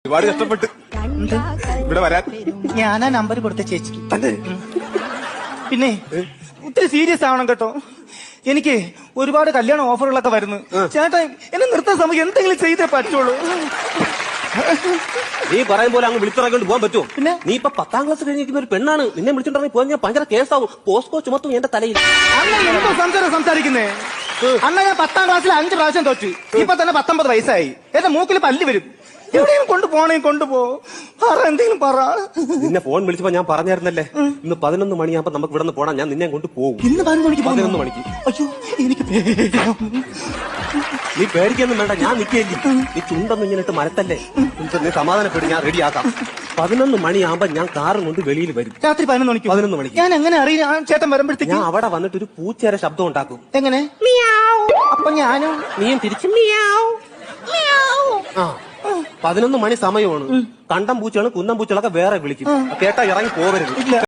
ഒരുപാട് കഷ്ടപ്പെട്ട് ഇവിടെ വരാൻ ഞാനാ നമ്പർ കൊടുത്ത ചേച്ചിക്ക്. പിന്നെ ഒത്തിരി സീരിയസ് ആവണം കേട്ടോ. എനിക്ക് ഒരുപാട് കല്യാണ ഓഫറുകളൊക്കെ വരുന്നു. ചേട്ടാ എന്നെ നിർത്താൻ സമയം എന്തെങ്കിലും ചെയ്തേ പറ്റുള്ളൂ. നീ പറയും പോലെ അങ്ങ് വിളിച്ചിറങ്ങിട്ട് പോകാൻ പറ്റുമോ? പിന്നെ നീ ഇപ്പൊ 10ാം ക്ലാസ് കഴിഞ്ഞിരിക്കുന്ന ഒരു പെണ്ണാണ്. നിന്നെ വിളിച്ചിട്ടുണ്ടെങ്കിൽ പോയി ഞാൻ ഭയങ്കര കേസാവും. പോസ്കോ ചുമത്തും എന്റെ തലയിൽ. അണ്ണ എന്തോ സംസാരിക്കുന്നേ? അണ്ണ ഞാൻ 10ാം ക്ലാസ്സിൽ 5 പ്രാവശ്യം തോറ്റു. ഇപ്പൊ തന്നെ 19 വയസ്സായി. എന്റെ മൂക്കിൽ പല്ല് വരും. എവിടെയും കൊണ്ടുപോണേ കൊണ്ടുപോ. പറ എന്തെങ്കിലും പറ. നിന്നെ ഫോൺ വിളിച്ചപ്പോ ഞാൻ പറഞ്ഞായിരുന്നല്ലേ ഇന്ന് 11 മണിയാകുമ്പോ നമുക്ക് ഇവിടെ നിന്ന് പോണം. ഞാൻ നിന്നെ കൊണ്ട് പോകും. ഇന്ന് 11 മണിക്ക്. അയ്യോ എനിക്ക് പേടിയാവും. നീ പേടിക്കൊന്നും വേണ്ട, ഞാൻ നിൽക്കുകയല്ലേ. നീ ചുണ്ടൊന്നും ഇങ്ങനെ ഇട്ട് മരത്തല്ലേ. നീ സമാധാനപ്പെട്ട് ഞാൻ റെഡിയാക്കാം. 11 മണിയാകുമ്പോ ഞാൻ കാറും കൊണ്ട് വെളിയിൽ വരും. രാത്രി 11 മണിക്ക്. ഞാൻ എങ്ങനെ അറിയാം ചേട്ടൻ വരുമ്പോഴത്തേക്ക്? ഞാൻ അവിടെ വന്നിട്ട് ഒരു പൂച്ചേരെ ശബ്ദം ഉണ്ടാക്കും. എങ്ങനെ? അപ്പൊ ഞാനും നീയും തിരിച്ചു ആ 11 മണി സമയമാണ്. കണ്ടം പൂച്ചകളും കുന്നം പൂച്ചകളൊക്കെ വേറെ വിളിക്കും. കേട്ടാ ഇറങ്ങി പോവരുത്.